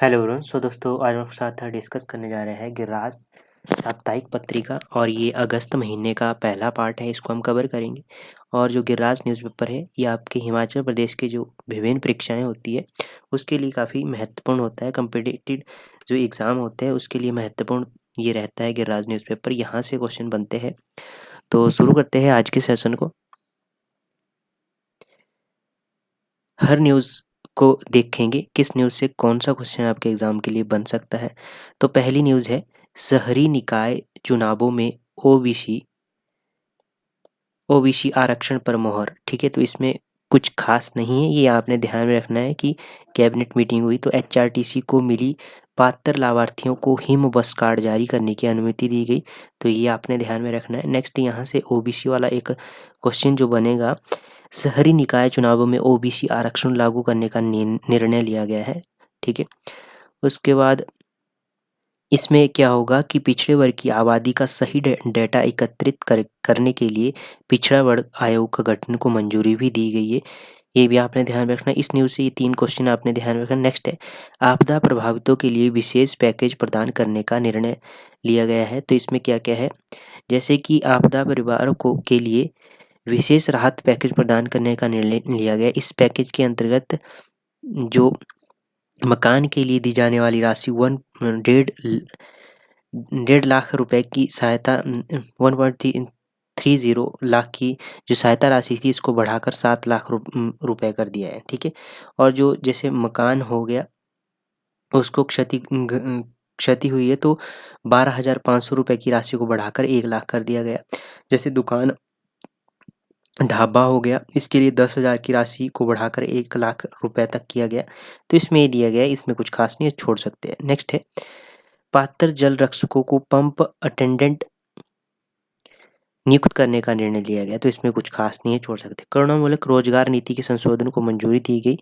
Hello everyone. दोस्तों आज हम आपके साथ डिस्कस करने जा रहे हैं गिर्रास साप्ताहिक पत्रिका और ये अगस्त महीने का पहला पार्ट है। इसको हम कवर करेंगे। और जो गिर्रास न्यूज़पेपर है ये आपके हिमाचल प्रदेश के जो विभिन्न परीक्षाएं होती है उसके लिए काफ़ी महत्वपूर्ण होता है। कम्पिटिटिव जो एग्ज़ाम होते हैं उसके लिए महत्वपूर्ण ये रहता है गिर्रास न्यूज़पेपर। यहाँ से क्वेश्चन बनते हैं। तो शुरू करते हैं आज के सेशन को। हर न्यूज़ को देखेंगे किस न्यूज़ से कौन सा क्वेश्चन आपके एग्ज़ाम के लिए बन सकता है। तो पहली न्यूज़ है शहरी निकाय चुनावों में ओबीसी आरक्षण पर मोहर। ठीक है, तो इसमें कुछ खास नहीं है, ये आपने ध्यान में रखना है कि कैबिनेट मीटिंग हुई तो एचआरटीसी को मिली पात्र लाभार्थियों को हिम बस कार्ड जारी करने की अनुमति दी गई। तो ये आपने ध्यान में रखना है। नेक्स्ट यहाँ से ओबीसी वाला एक क्वेश्चन जो बनेगा, शहरी निकाय चुनावों में ओबीसी आरक्षण लागू करने का निर्णय लिया गया है। ठीक है, उसके बाद इसमें क्या होगा कि पिछड़े वर्ग की आबादी का सही डेटा एकत्रित करने के लिए पिछड़ा वर्ग आयोग का गठन को मंजूरी भी दी गई है। ये भी आपने ध्यान रखना है। इस न्यूज़ से ये 3 क्वेश्चन आपने ध्यान रखना। नेक्स्ट है आपदा प्रभावितों के लिए विशेष पैकेज प्रदान करने का निर्णय लिया गया है। तो इसमें क्या-क्या है, जैसे कि आपदा परिवारों को के लिए विशेष राहत पैकेज प्रदान करने का निर्णय लिया गया। इस पैकेज के अंतर्गत जो मकान के लिए दी जाने वाली राशि 1.5 लाख रुपए की सहायता 1.30 लाख की जो सहायता राशि थी इसको बढ़ाकर 7 लाख रुपए कर दिया है। ठीक है, और जो जैसे मकान हो गया उसको क्षति हुई है तो 12,500 रुपए की राशि को बढ़ाकर 1 लाख कर दिया गया। जैसे दुकान ढाबा हो गया, इसके लिए 10,000 की राशि को बढ़ाकर 1 लाख रुपए तक किया गया। तो इसमें ये दिया गया है, इसमें कुछ खास नहीं है, छोड़ सकते हैं। नेक्स्ट है पात्र जल रक्षकों को पंप अटेंडेंट नियुक्त करने का निर्णय लिया गया। तो इसमें कुछ खास नहीं है, छोड़ सकते। करुणामूलक रोजगार नीति के संशोधन को मंजूरी दी गई।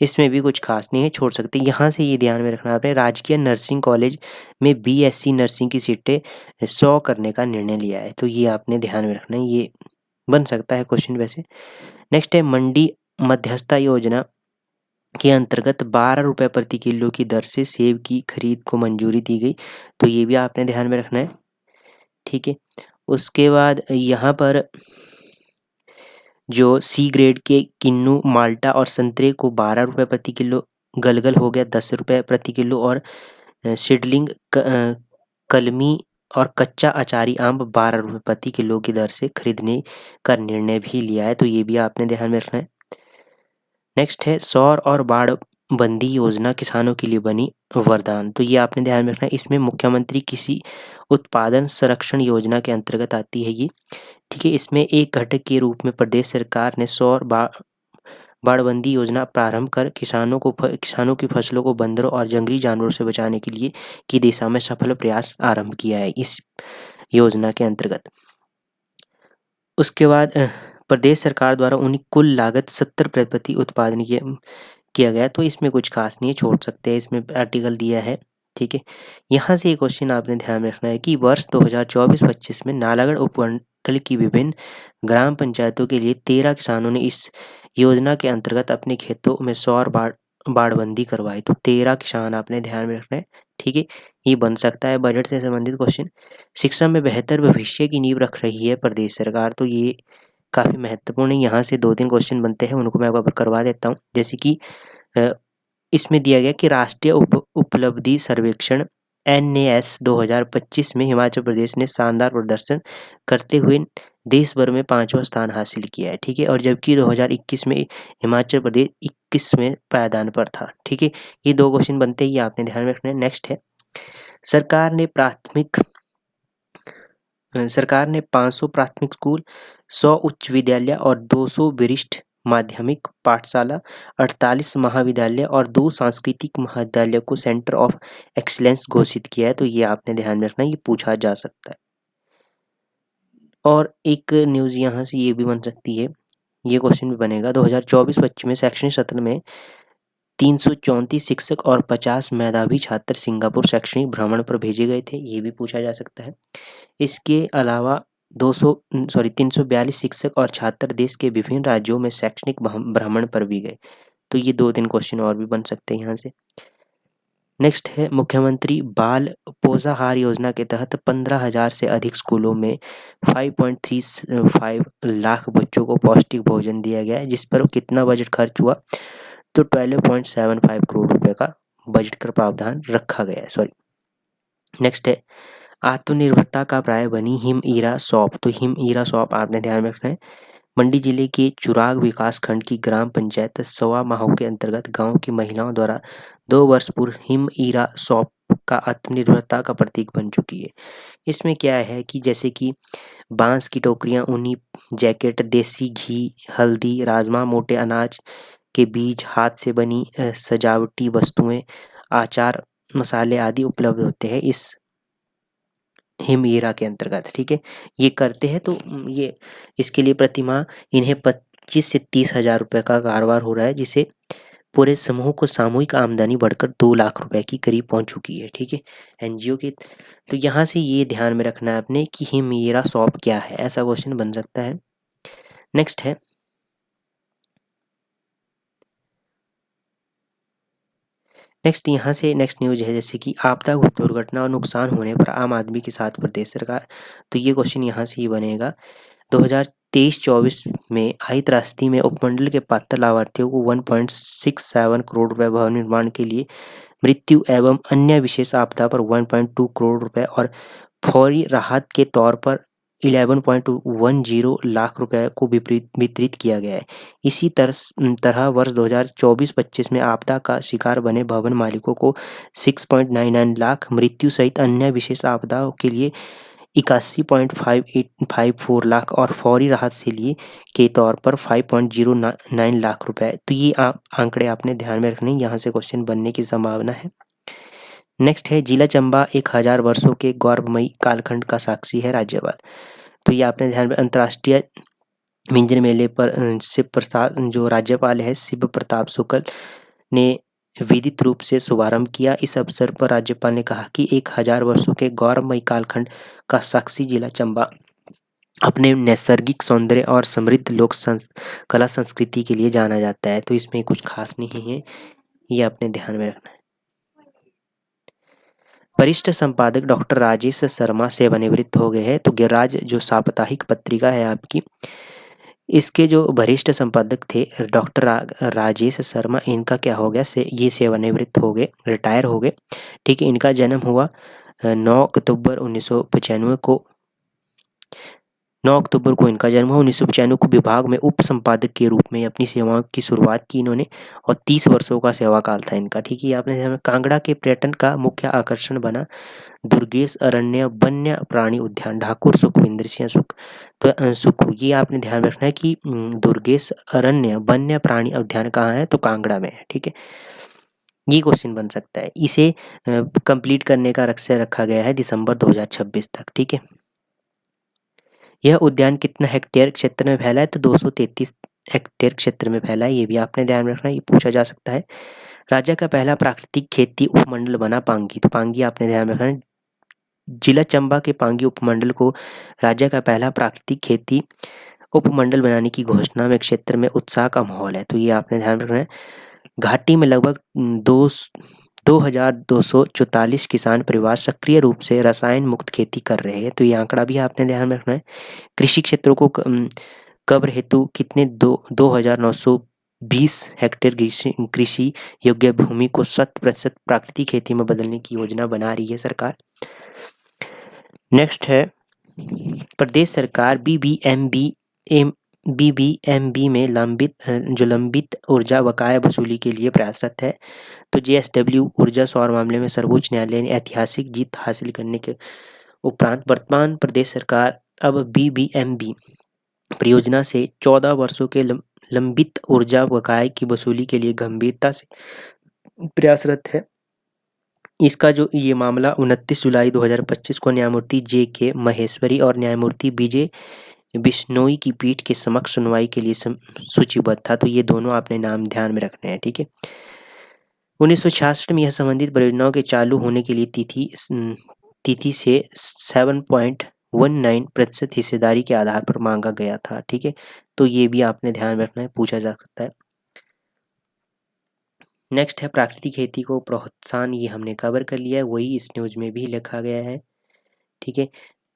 इसमें भी कुछ खास नहीं है, छोड़ सकते। यहाँ से ये ध्यान में रखना आपने, राजकीय नर्सिंग कॉलेज में बीएससी नर्सिंग की सीटें 100 करने का निर्णय लिया है। तो ये आपने ध्यान में रखना है, ये बन सकता है क्वेश्चन वैसे। नेक्स्ट है मंडी मध्यस्थता योजना के अंतर्गत 12 रुपये प्रति किलो की दर से सेब की खरीद को मंजूरी दी गई। तो ये भी आपने ध्यान में रखना है। ठीक है, उसके बाद यहाँ पर जो सी ग्रेड के किन्नू माल्टा और संतरे को 12 रुपये प्रति किलो, गलगल हो गया 10 रुपये प्रति किलो, और सिडलिंग कलमी और कच्चा अचारी आम 12 रुपये प्रति किलो की दर से खरीदने का निर्णय भी लिया है। तो ये भी आपने ध्यान में रखना है। नेक्स्ट है सौर और बाढ़ बंदी योजना किसानों के लिए बनी वरदान। तो ये आपने ध्यान में रखना है। इसमें मुख्यमंत्री कृषि उत्पादन संरक्षण योजना के अंतर्गत आती है ये। ठीक है, इसमें एक घटक के रूप में प्रदेश सरकार ने सौर बाड़बंदी योजना प्रारंभ कर किसानों की फसलों को बंदरों और जंगली जानवरों से बचाने के लिए की दिशा में सफल प्रयास आरंभ किया है इस योजना के अंतर्गत। उसके बाद प्रदेश सरकार द्वारा उन्हें कुल लागत 70 प्रति उत्पादन किया गया। तो इसमें कुछ खास नहीं है, छोड़ सकते हैं, इसमें आर्टिकल दिया है। ठीक है, यहाँ से एक क्वेश्चन आपने ध्यान में रखना है कि वर्ष 2024-25 में नालागढ़ उपमंडल की विभिन्न ग्राम पंचायतों के लिए 13 किसानों ने इस योजना के अंतर्गत अपने खेतों में सौर बाड़बंदी करवाई। तो 13 किसान आपने ध्यान में रखना है। ठीक है, ये बन सकता है बजट से संबंधित क्वेश्चन। शिक्षा में बेहतर भविष्य की नींव रख रही है प्रदेश सरकार। तो ये काफ़ी महत्वपूर्ण है। यहाँ से 2-3 क्वेश्चन बनते हैं, उनको मैं आपको करवा देता हूँ। जैसे कि इसमें दिया गया कि राष्ट्रीय उपलब्धि सर्वेक्षण NAS 2025 में हिमाचल प्रदेश ने शानदार प्रदर्शन करते हुए देश भर में 5वां स्थान हासिल किया है। ठीक है, और जबकि 2021 में हिमाचल प्रदेश 21वें पायदान पर था। ठीक है, ये 2 क्वेश्चन बनते हैं, ये आपने ध्यान में रखना है। नेक्स्ट है सरकार ने 500 प्राथमिक स्कूल, 100 उच्च विद्यालय और 200 वरिष्ठ माध्यमिक पाठशाला, 48 महाविद्यालय और 2 सांस्कृतिक महाविद्यालय को सेंटर ऑफ एक्सीलेंस घोषित किया है। तो ये आपने ध्यान में रखना है, ये पूछा जा सकता है। और एक न्यूज़ यहाँ से ये भी बन सकती है, ये क्वेश्चन भी बनेगा। 2024-25 में शैक्षणिक सत्र में 334 शिक्षक और 50 मेधावी छात्र सिंगापुर शैक्षणिक भ्रमण पर भेजे गए थे। ये भी पूछा जा सकता है। इसके अलावा 342 शिक्षक और छात्र देश के विभिन्न राज्यों में शैक्षणिक भ्रमण पर भी गए। तो ये 2-3 क्वेश्चन और भी बन सकते हैं यहाँ से। नेक्स्ट है मुख्यमंत्री बाल पोषाहार योजना के तहत 15,000 से अधिक स्कूलों में 5.35 लाख बच्चों को पौष्टिक भोजन दिया गया है, जिस पर कितना बजट खर्च हुआ, तो 12.75 करोड़ रुपए का बजट का प्रावधान रखा गया है। सॉरी। नेक्स्ट है आत्मनिर्भरता का पर्याय बनी हिम ईरा शॉप। तो हिम ईरा शॉप आपने ध्यान में रखना है। मंडी जिले के चुराग विकास खंड की ग्राम पंचायत सवा माहो के अंतर्गत गांव की महिलाओं द्वारा 2 वर्ष पूर्व हिम ईरा शॉप का आत्मनिर्भरता का प्रतीक बन चुकी है। इसमें क्या है कि जैसे कि बांस की टोकरियां, ऊनी जैकेट, देसी घी, हल्दी, राजमा, मोटे अनाज के बीज, हाथ से बनी सजावटी वस्तुएं, आचार, मसाले आदि उपलब्ध होते हैं इस हिमईरा के अंतर्गत। ठीक है, ये करते हैं तो ये इसके लिए प्रतिमाह इन्हें 25 से 30,000 रुपये का कारोबार हो रहा है, जिसे पूरे समूह को सामूहिक आमदनी बढ़कर 2 लाख रुपए की करीब पहुंच चुकी है। ठीक है, एनजीओ की। तो यहाँ से ये ध्यान में रखना है आपने कि हिमईरा शॉप क्या है, ऐसा क्वेश्चन बन सकता है। नेक्स्ट है यहाँ से नेक्स्ट न्यूज है, जैसे कि आपदा, दुर्घटना और नुकसान होने पर आम आदमी के साथ प्रदेश सरकार। तो ये क्वेश्चन यहाँ से ही बनेगा। 2023-24 में आई त्रासदी में उपमंडल के पात्र लाभार्थियों को 1.67 करोड़ रुपए भवन निर्माण के लिए, मृत्यु एवं अन्य विशेष आपदा पर 1.2 करोड़ रुपए और फौरी राहत के तौर पर 11.10 लाख रुपए को वितरित किया गया है। इसी तरह वर्ष 2024-25 में आपदा का शिकार बने भवन मालिकों को 6.99 लाख, मृत्यु सहित अन्य विशेष आपदाओं के लिए 81.5854 लाख और फौरी राहत से लिए के तौर पर 5.09 लाख रुपए। तो ये आंकड़े आपने ध्यान में रखने, यहाँ से क्वेश्चन बनने की संभावना है। नेक्स्ट है जिला चंबा 1000 वर्षों के गौरवमयी कालखंड का साक्षी है, राज्यपाल। तो ये आपने ध्यान में, अंतर्राष्ट्रीय मिंजर मेले पर शिव प्रसाद जो राज्यपाल है शिव प्रताप शुक्ल ने विधित रूप से शुभारंभ किया। इस अवसर पर राज्यपाल ने कहा कि 1000 वर्षों के गौरवमयी कालखंड का साक्षी जिला चंबा अपने नैसर्गिक सौंदर्य और समृद्ध लोक कला संस्कृति के लिए जाना जाता है। तो इसमें कुछ खास नहीं है, ये आपने ध्यान में रखना है। वरिष्ठ संपादक डॉक्टर राजेश शर्मा सेवानिवृत्त हो गए हैं। तो गिरिराज जो साप्ताहिक पत्रिका है आपकी, इसके जो वरिष्ठ संपादक थे डॉक्टर राजेश शर्मा, इनका क्या हो गया से ये सेवानिवृत्त हो गए, रिटायर हो गए। ठीक है, इनका जन्म हुआ 9 अक्टूबर 1995 को 9 अक्टूबर को इनका जन्म हुआ। 1995 को विभाग में उप संपादक के रूप में अपनी सेवाओं की शुरुआत की इन्होंने और 30 वर्षों का सेवा काल था इनका। ठीक है, आपने कांगड़ा के पर्यटन का मुख्य आकर्षण बना दुर्गेश अरण्य वन्य प्राणी उद्यान, ठाकुर सुखविंदर सिंह सुक्खू। ये आपने ध्यान रखना है कि दुर्गेश अरण्य वन्य प्राणी उद्यान कहाँ है, तो कांगड़ा में है। ठीक है, ये क्वेश्चन बन सकता है। इसे कंप्लीट करने का लक्ष्य रखा गया है दिसंबर 2026 तक। ठीक है, यह उद्यान कितना हेक्टेयर क्षेत्र में फैला है, तो 233 हेक्टेयर क्षेत्र में फैला है। ये भी आपने ध्यान रखना है, ये पूछा जा सकता है। राज्य का पहला प्राकृतिक खेती उपमंडल बना पांगी। तो पांगी आपने ध्यान रखना है, जिला चंबा के पांगी उपमंडल को राज्य का पहला प्राकृतिक खेती उपमंडल बनाने की घोषणा में क्षेत्र में उत्साह का माहौल है। तो ये आपने ध्यान रखना है। घाटी में लगभग 2244 किसान परिवार सक्रिय रूप से रसायन मुक्त खेती कर रहे हैं। तो ये आंकड़ा भी आपने ध्यान में रखना है। कृषि क्षेत्रों को कब्र हेतु कितने 2920 हेक्टेयर कृषि योग्य भूमि को 100% प्राकृतिक खेती में बदलने की योजना बना रही है सरकार। नेक्स्ट है प्रदेश सरकार बीबीएमबी में लंबित ऊर्जा बकाया वसूली के लिए प्रयासरत है। तो जेएसडब्ल्यू ऊर्जा सौर मामले में सर्वोच्च न्यायालय ने ऐतिहासिक जीत हासिल करने के उपरांत वर्तमान प्रदेश सरकार अब बीबीएमबी परियोजना से 14 वर्षों के लंबित ऊर्जा बकाये की वसूली के लिए गंभीरता से प्रयासरत है। इसका जो ये मामला 29 जुलाई 2025 को न्यायमूर्ति जे.के. महेश्वरी और न्यायमूर्ति विजय बिश्नोई की पीठ के समक्ष सुनवाई के लिए सूचीबद्ध था। तो ये दोनों आपने नाम ध्यान में रखने हैं। ठीक है, 1966 में यह संबंधित परियोजनाओं के चालू होने के लिए तिथि से 7.19% हिस्सेदारी के आधार पर मांगा गया था। ठीक है, तो ये भी आपने ध्यान रखना है, पूछा जा सकता है। नेक्स्ट है प्राकृतिक खेती को प्रोत्साहन, ये हमने कवर कर लिया है, वही इस न्यूज़ में भी लिखा गया है। ठीक है,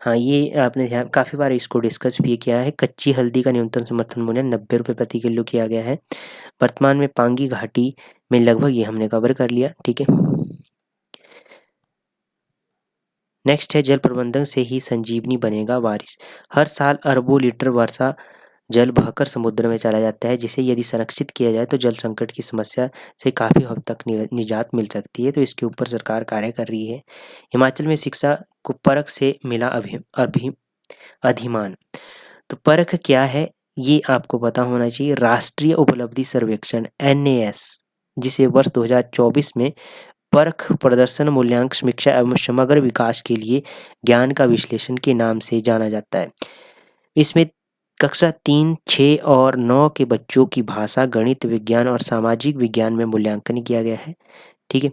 हाँ ये आपने ध्यान काफ़ी बार इसको डिस्कस भी किया है। कच्ची हल्दी का न्यूनतम समर्थन मूल्य 90 रुपये प्रति किलो किया गया है वर्तमान में पांगी घाटी में लगभग, ये हमने कवर कर लिया। ठीक है, नेक्स्ट है जल प्रबंधन से ही संजीवनी बनेगा बारिश। हर साल अरबों लीटर वर्षा जल बहकर समुद्र में चला जाता है, जिसे यदि संरक्षित किया जाए तो जल संकट की समस्या से काफ़ी हद तक निजात मिल सकती है। तो इसके ऊपर सरकार कार्य कर रही है। हिमाचल में शिक्षा को परख से मिला अधिमान। तो परख क्या है ये आपको पता होना चाहिए। राष्ट्रीय उपलब्धि सर्वेक्षण NAS, जिसे वर्ष 2024 में परख प्रदर्शन मूल्यांकन समीक्षा एवं समग्र विकास के लिए ज्ञान का विश्लेषण के नाम से जाना जाता है। इसमें कक्षा 3, 6 और 9 के बच्चों की भाषा, गणित, विज्ञान और सामाजिक विज्ञान में मूल्यांकन किया गया है। ठीक है,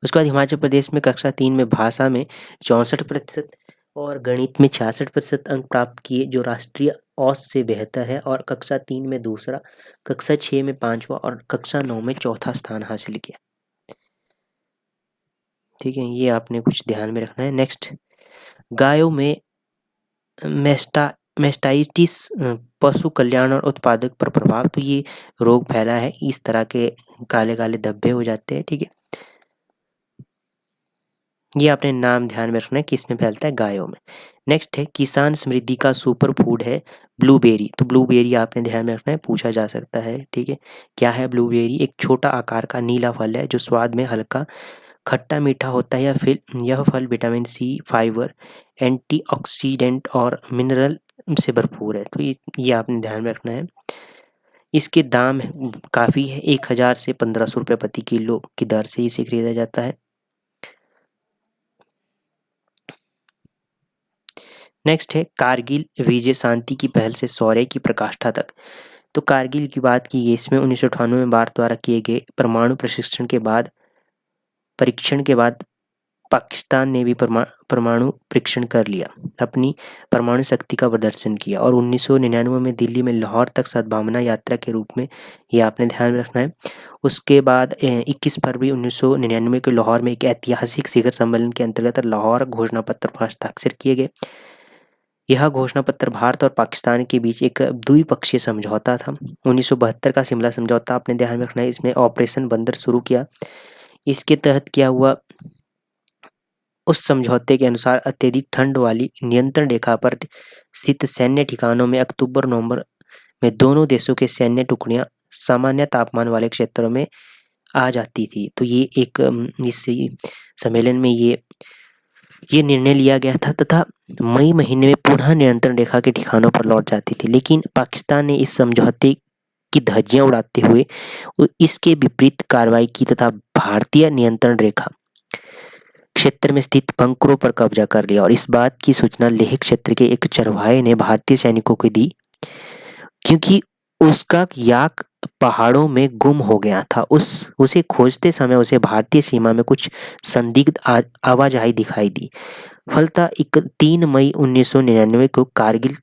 उसके बाद हिमाचल प्रदेश में कक्षा 3 में भाषा में 64% और गणित में 66% अंक प्राप्त किए, जो राष्ट्रीय औसत से बेहतर है, और कक्षा 3 में दूसरा, कक्षा 6 में 5वां और कक्षा 9 में चौथा स्थान हासिल किया। ठीक है, ये आपने कुछ ध्यान में रखना है। नेक्स्ट, गायों में मेस्टाइटिस पशु कल्याण और उत्पादक पर प्रभाव। तो ये रोग फैला है, इस तरह के काले काले धब्बे हो जाते हैं। ठीक है, ये आपने नाम ध्यान में रखना है, किस में फैलता है, गायों में। नेक्स्ट है किसान समृद्धि का सुपर फूड है ब्लूबेरी। तो ब्लूबेरी आपने ध्यान में रखना है, पूछा जा सकता है। ठीक है, क्या है ब्लूबेरी? एक छोटा आकार का नीला फल है जो स्वाद में हल्का खट्टा मीठा होता है। यह फल विटामिन सी, फाइबर, एंटीऑक्सीडेंट और मिनरल से भरपूर है। तो ये आपने ध्यान में रखना है। इसके दाम काफ़ी है, 1000 से 1500 रुपये प्रति किलो की दर से इसे खरीदा जाता है। नेक्स्ट है कारगिल विजय शांति की पहल से शौर्य की पराकाष्ठा तक। तो कारगिल की बात की गई, इसमें 1998 में भारत द्वारा किए गए परमाणु परीक्षण के बाद पाकिस्तान ने भी परमाणु परीक्षण कर लिया, अपनी परमाणु शक्ति का प्रदर्शन किया, और 1999 में दिल्ली में लाहौर तक सद्भावना यात्रा के रूप में, ये आपने ध्यान में रखना है। उसके बाद 21 फरवरी 1999 को लाहौर में एक ऐतिहासिक शिखर सम्मेलन के अंतर्गत लाहौर घोषणा पत्र पर हस्ताक्षर किए गए। यह घोषणा पत्र भारत और पाकिस्तान के बीच एक द्विपक्षीय समझौता था। 1972 का शिमला समझौता आपने ध्यान में रखना है, इसमें ऑपरेशन बंदर शुरू किया। इसके तहत क्या हुआ, उस समझौते के अनुसार अत्यधिक ठंड वाली नियंत्रण रेखा पर स्थित सैन्य ठिकानों में अक्टूबर-नवंबर में दोनों देशों के सैन्य टुकड़ियां सामान्य तापमान वाले क्षेत्रों में आ जाती थी। तो ये एक इस सम्मेलन में ये निर्णय लिया गया था, तथा मई महीने में पुनः नियंत्रण रेखा के ठिकानों पर लौट जाती थी। लेकिन पाकिस्तान ने इस समझौते की धज्जियां उड़ाते हुए इसके विपरीत कार्रवाई की तथा भारतीय नियंत्रण रेखा क्षेत्र में स्थित बंकरों पर कब्जा कर लिया, और इस बात की सूचना लेह क्षेत्र के एक चरवाहे ने भारतीय सैनिकों को दी, क्योंकि उसका याक पहाड़ों में गुम हो गया था। उसे खोजते समय उसे भारतीय सीमा में कुछ संदिग्ध आवाजाही दिखाई दी। फलतः 3 मई 1999 को कारगिल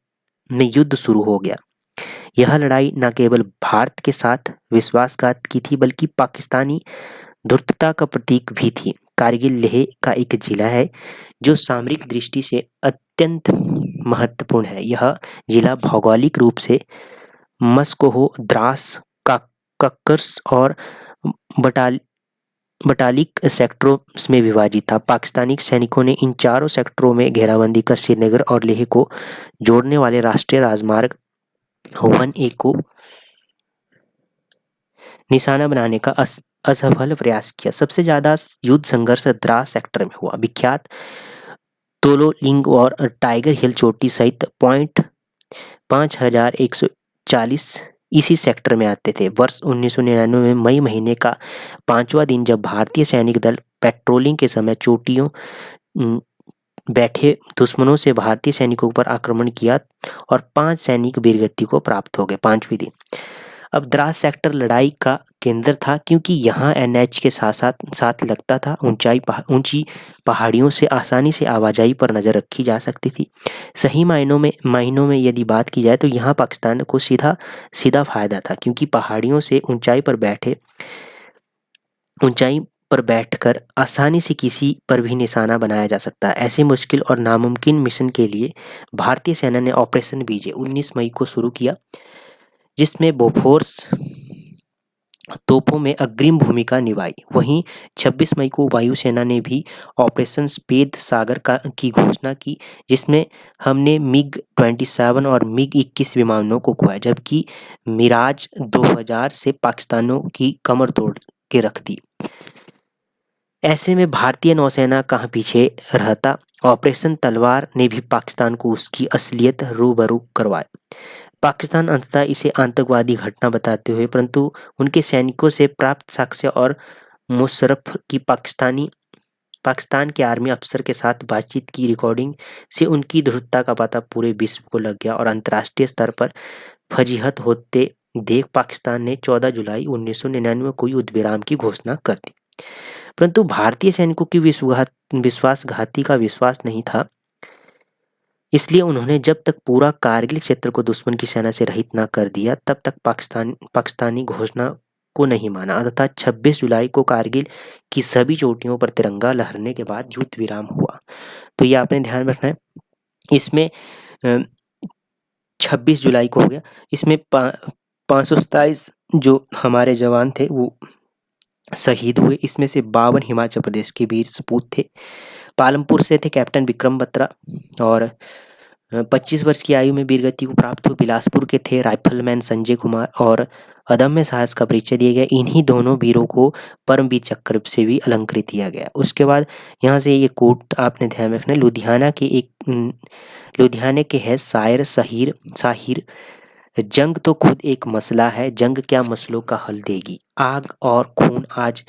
में युद्ध शुरू हो गया। यह लड़ाई न केवल भारत के साथ विश्वासघात की थी, बल्कि पाकिस्तानी धूर्तता का प्रतीक भी थी। कारगिल लेह का एक जिला है जो सामरिक दृष्टि से अत्यंत महत्वपूर्ण है। यह जिला भौगोलिक रूप से मस्कोहो, द्रास, कक्कर्स और बटालिक सेक्टरों में विभाजित था। पाकिस्तानी सैनिकों ने इन चारों सेक्टरों में घेराबंदी कर श्रीनगर और लेह को जोड़ने वाले राष्ट्रीय राजमार्ग 1A को निशाना बनाने का असफल प्रयास किया। सबसे ज्यादा युद्ध संघर्ष द्रास सेक्टर में हुआ। विख्यात तोलोलिंग और टाइगर हिल चोटी सहित पॉइंट 5140 इसी सेक्टर में आते थे। वर्ष 1999 में मई महीने का 5वां दिन, जब भारतीय सैनिक दल पेट्रोलिंग के समय चोटियों बैठे दुश्मनों से भारतीय सैनिकों पर आक्रमण किया और 5 सैनिक वीरगति को प्राप्त हो गए 5वें दिन। अब द्रास सेक्टर लड़ाई का केंद्र था, क्योंकि यहाँ NH के साथ लगता था। ऊंची पहाड़ियों से आसानी से आवाजाही पर नज़र रखी जा सकती थी। सही मायनों में यदि बात की जाए तो यहाँ पाकिस्तान को सीधा फायदा था, क्योंकि पहाड़ियों से ऊंचाई पर बैठे ऊंचाई पर बैठकर आसानी से किसी पर भी निशाना बनाया जा सकता है। ऐसे मुश्किल और नामुमकिन मिशन के लिए भारतीय सेना ने ऑपरेशन विजय 19 मई को शुरू किया, जिसमें बोफोर्स तोपों में अग्रिम भूमिका निभाई। वहीं 26 मई को वायुसेना ने भी ऑपरेशन श्वेत सागर की घोषणा की, जिसमें हमने मिग-27 और मिग-21 विमानों को खुआ, जबकि मिराज 2000 से पाकिस्तानियों की कमर तोड़ के रख दी। ऐसे में भारतीय नौसेना कहाँ पीछे रहता। ऑपरेशन तलवार ने भी पाकिस्तान को उसकी असलियत रूबरू करवाया। पाकिस्तान अंततः इसे आतंकवादी घटना बताते हुए, परंतु उनके सैनिकों से प्राप्त साक्ष्य और मुशर्रफ की पाकिस्तान के आर्मी अफसर के साथ बातचीत की रिकॉर्डिंग से उनकी दृढ़ता का पता पूरे विश्व को लग गया और अंतर्राष्ट्रीय स्तर पर फजीहत होते देख पाकिस्तान ने 14 जुलाई 1999 को युद्ध विराम की घोषणा कर दी। परंतु भारतीय सैनिकों की विश्वासघाती का विश्वास नहीं था, इसलिए उन्होंने जब तक पूरा कारगिल क्षेत्र को दुश्मन की सेना से रहित न कर दिया, तब तक पाकिस्तानी घोषणा को नहीं माना। अतः 26 जुलाई को कारगिल की सभी चोटियों पर तिरंगा लहराने के बाद युद्ध विराम हुआ। तो ये आपने ध्यान रखना है। इसमें 26 जुलाई को हो गया। इसमें 527 जो हमारे जवान थे वो शहीद हुए। इसमें से 52 हिमाचल प्रदेश के वीर सपूत थे। पालमपुर से थे कैप्टन विक्रम बत्रा और 25 वर्ष की आयु में वीरगति को प्राप्त हुए बिलासपुर के थे राइफलमैन संजय कुमार और अदम्य साहस का परिचय दिया गया। इन्हीं दोनों वीरों को परमवीर चक्र से भी अलंकृत किया गया। उसके बाद यहाँ से ये कोट आपने ध्यान रखना है। लुधियाने के है शायर साहिर, जंग तो खुद एक मसला है, जंग क्या मसलों का हल देगी। आग और खून आज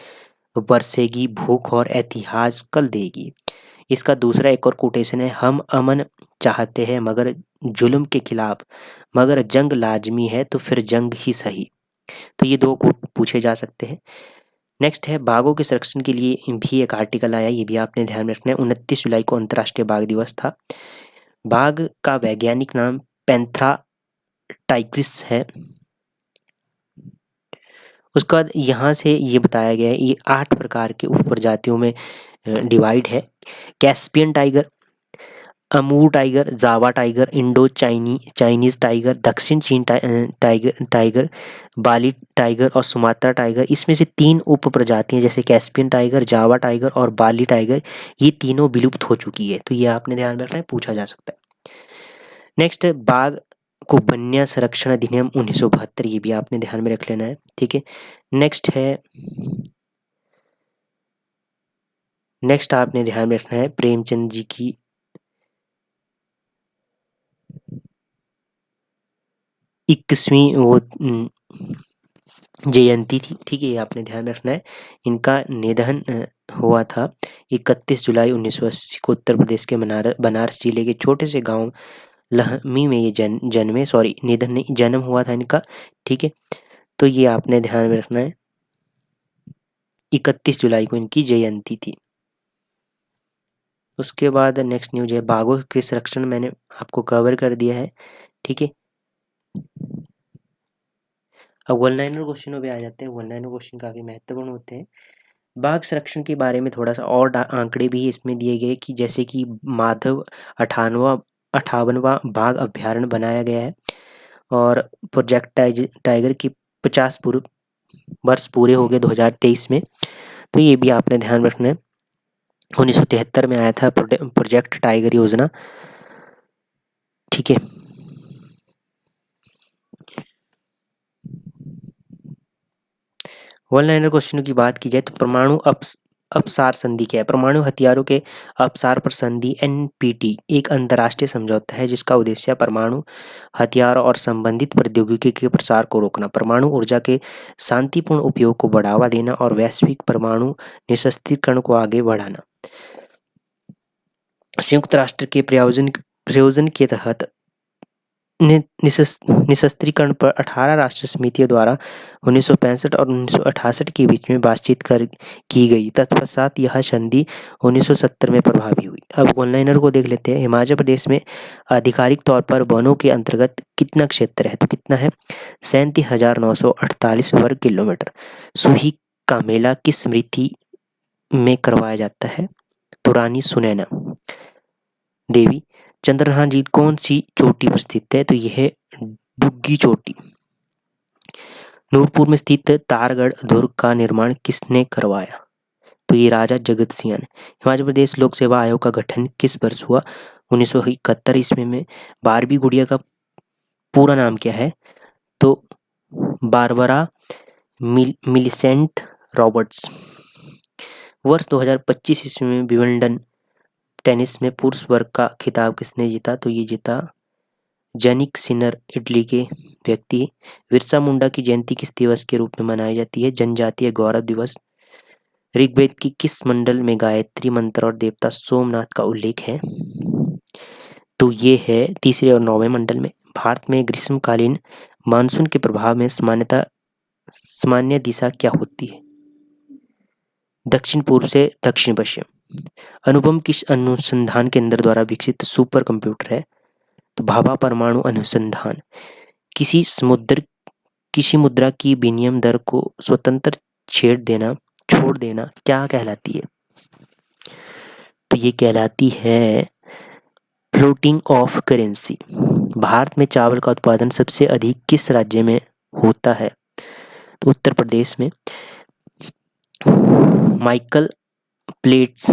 बरसेगी, भूख और इतिहास कल देगी। इसका दूसरा एक और कोटेशन है, हम अमन चाहते हैं मगर जुल्म के खिलाफ, मगर जंग लाजमी है तो फिर जंग ही सही। तो ये दो कोट पूछे जा सकते हैं। नेक्स्ट है बाघों के संरक्षण के लिए भी एक आर्टिकल आया, ये भी आपने ध्यान में रखना है। 29 जुलाई को अंतर्राष्ट्रीय बाघ दिवस था। बाघ का वैज्ञानिक नाम पैंथेरा टाइग्रिस है। उसके बाद यहाँ से ये बताया गया है, ये 8 प्रकार के उप प्रजातियों में डिवाइड है। कैस्पियन टाइगर, अमूर टाइगर, जावा टाइगर, इंडो चाइनीज टाइगर, दक्षिण चीन टाइगर, बाली टाइगर और सुमात्रा टाइगर। इसमें से 3 उप प्रजातियां जैसे कैस्पियन टाइगर, जावा टाइगर और बाली टाइगर, ये तीनों विलुप्त हो चुकी है। तो ये आपने ध्यान में रखना है, पूछा जा सकता है। नेक्स्ट है बाघ को वन्य संरक्षण अधिनियम 1972, ये भी आपने ध्यान में रख लेना है, ठीक है। नेक्स्ट आपने ध्यान में रखना है प्रेमचंद जी की 21वीं वो जयंती थी, ठीक है, ये आपने ध्यान रखना है। इनका निधन हुआ था 31 जुलाई 1980 को उत्तर प्रदेश के बनारस जिले के छोटे से गांव लहमी में ये जन्मे, सॉरी निधन नहीं, जन्म हुआ था इनका, ठीक है। तो ये आपने ध्यान में रखना है, 31 जुलाई को इनकी जयंती थी। उसके बाद नेक्स्ट न्यूज है बाघों के संरक्षण, मैंने आपको कवर कर दिया है, ठीक है। अब वन लाइनर क्वेश्चनों पे आ जाते हैं। वन लाइनर क्वेश्चन काफ़ी महत्वपूर्ण होते हैं। बाघ संरक्षण के बारे में थोड़ा सा और आंकड़े भी इसमें दिए गए कि जैसे कि माधव 58वां बाघ अभ्यारण्य बनाया गया है और प्रोजेक्ट टाइगर की 50 वर्ष पूरे हो गए 2023 में। तो ये भी आपने ध्यान रखना है। 1973 में आया था प्रोजेक्ट टाइगर योजना, ठीक है। वन लाइनर क्वेश्चनों की बात की जाए तो परमाणु अपसार संधि क्या है? परमाणु हथियारों के अपसार पर संधि NPT एक अंतर्राष्ट्रीय समझौता है जिसका उद्देश्य परमाणु हथियार और संबंधित प्रौद्योगिकी के प्रसार को रोकना, परमाणु ऊर्जा के शांतिपूर्ण उपयोग को बढ़ावा देना और वैश्विक परमाणु निरस्त्रीकरण को आगे बढ़ाना। संयुक्त राष्ट्र के प्रयोजन के तहत निरस्त्रीकरण पर 18 राष्ट्रीय समितियों द्वारा 1965 और 1968 के बीच में बातचीत की गई। तत्पश्चात यह संधि 1970 में प्रभावी हुई। अब वन लाइनर को देख लेते हैं। हिमाचल प्रदेश में आधिकारिक तौर पर वनों के अंतर्गत कितना क्षेत्र है? तो कितना है? 37,948 वर्ग किलोमीटर। का मेला किस स्मृति में करवाया जाता है? तो रानी सुनैना देवी। चंद्रनाथ झील कौन सी चोटी पर स्थित है? तो यह है डुग्गी चोटी। नूरपुर में स्थित तारगढ़ दुर्ग का निर्माण किसने करवाया? तो ये राजा जगत सिंह ने। हिमाचल प्रदेश लोक सेवा आयोग का गठन किस वर्ष हुआ? 1971 ईस्वी में। बारबी गुड़िया का पूरा नाम क्या है? तो बारबरा मिलिसेंट रॉबर्ट्स। वर्ष 2025 ईस्वी में विंबलडन टेनिस में पुरुष वर्ग का खिताब किसने जीता? तो ये जीता जनिक सिनर, इटली के व्यक्ति। बिरसा मुंडा की जयंती किस दिवस के रूप में मनाई जाती है? जनजातीय गौरव दिवस। ऋग्वेद की किस मंडल में गायत्री मंत्र और देवता सोमनाथ का उल्लेख है? तो ये है तीसरे और 9वें मंडल में। भारत में ग्रीष्मकालीन मानसून के प्रभाव में सामान्य दिशा क्या होती है? दक्षिण पूर्व से दक्षिण पश्चिम। अनुपम किस अनुसंधान केंद्र द्वारा विकसित सुपर कंप्यूटर है? तो भाभा परमाणु अनुसंधान। किसी मुद्रा की विनिमय दर को स्वतंत्र छोड़ देना क्या कहलाती है? तो ये कहलाती है फ्लोटिंग ऑफ करेंसी। भारत में चावल का उत्पादन सबसे अधिक किस राज्य में होता है? तो उत्तर प्रदेश में। माइकल प्लेप्स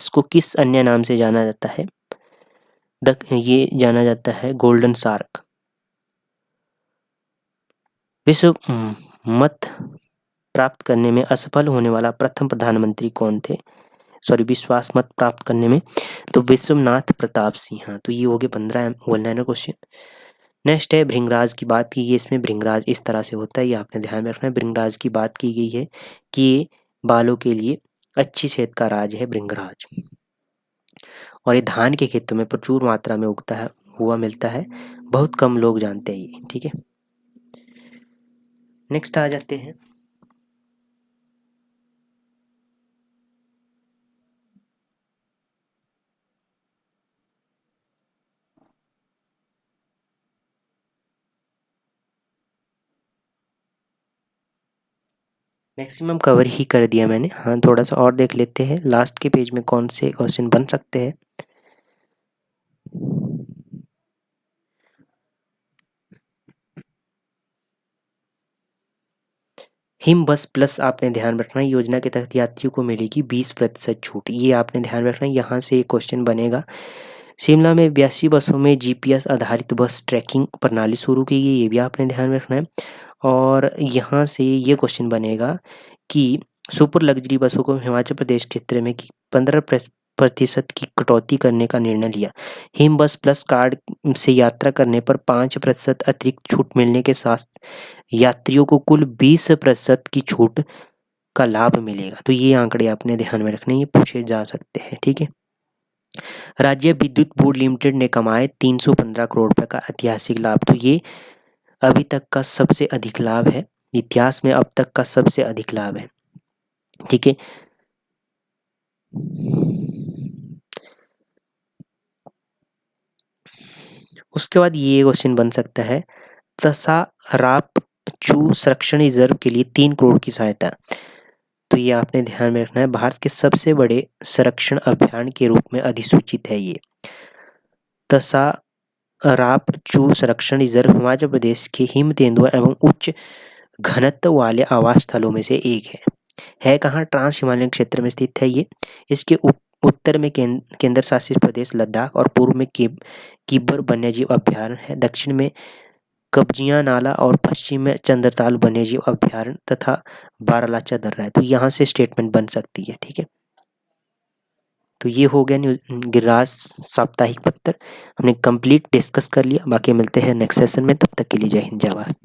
को किस अन्य नाम से जाना जाता है? ये जाना जाता है गोल्डन शार्क। विश्व मत प्राप्त करने में असफल होने वाला प्रथम प्रधानमंत्री कौन थे? विश्वास मत प्राप्त करने में, तो विश्वनाथ प्रताप सिंह। तो ये हो गए 15 वन लाइनर क्वेश्चन। नेक्स्ट है भृंगराज की बात की गई। इसमें भृंगराज इस तरह से होता है, ये आपने ध्यान में रखना है। भृंगराज की बात की गई है कि ये बालों के लिए अच्छी सेहत का राज है भृंगराज, और ये धान के खेतों में प्रचुर मात्रा में उगता है, हुआ मिलता है। बहुत कम लोग जानते हैं ये, ठीक है। नेक्स्ट आ जाते हैं मैक्सिमम कवर ही कर दिया मैंने। हाँ, थोड़ा सा और देख लेते हैं लास्ट के पेज में कौन से क्वेश्चन बन सकते हैं। हिम बस प्लस आपने ध्यान रखना है, योजना के तहत यात्रियों को मिलेगी 20% छूट, ये आपने ध्यान रखना है। यहाँ से एक क्वेश्चन बनेगा। शिमला में 82 बसों में जीपीएस आधारित बस ट्रैकिंग प्रणाली शुरू की गई, ये भी आपने ध्यान रखना है। और यहाँ से ये क्वेश्चन बनेगा कि सुपर लग्जरी बसों को हिमाचल प्रदेश क्षेत्र में 15% की कटौती करने का निर्णय लिया। हिम बस प्लस कार्ड से यात्रा करने पर 5% अतिरिक्त छूट मिलने के साथ यात्रियों को कुल 20% की छूट का लाभ मिलेगा। तो ये आंकड़े आपने ध्यान में रखने, ये पूछे जा सकते हैं, ठीक है। राज्य विद्युत बोर्ड लिमिटेड ने कमाए 315 करोड़ रुपए का ऐतिहासिक लाभ। तो ये अभी तक का सबसे अधिक लाभ है, इतिहास में अब तक का सबसे अधिक लाभ है, ठीक है। उसके बाद ये क्वेश्चन बन सकता है, तसाराप चू संरक्षण रिजर्व के लिए 3 करोड़ की सहायता। तो ये आपने ध्यान में रखना है, भारत के सबसे बड़े संरक्षण अभियान के रूप में अधिसूचित है ये। तसाराप चू संरक्षण रिजर्व हिमाचल प्रदेश के हिम तेंदुआ एवं उच्च घनत्व वाले आवास स्थलों में से एक है कहाँ? ट्रांस हिमालयन क्षेत्र में स्थित है ये। इसके उत्तर में केंद्र शासित प्रदेश लद्दाख और पूर्व में किब्बर वन्यजीव अभ्यारण्य है। दक्षिण में कब्जिया नाला और पश्चिम में चंद्रताल वन्यजीव अभ्यारण्य तथा बारालाचा दर्रा है। तो यहाँ से स्टेटमेंट बन सकती है, ठीक है। तो ये हो गया गिरिराज साप्ताहिक पत्र, हमने कंप्लीट डिस्कस कर लिया। बाकी मिलते हैं नेक्स्ट सेशन में, तब तक के लिए जय हिंद जय भारत।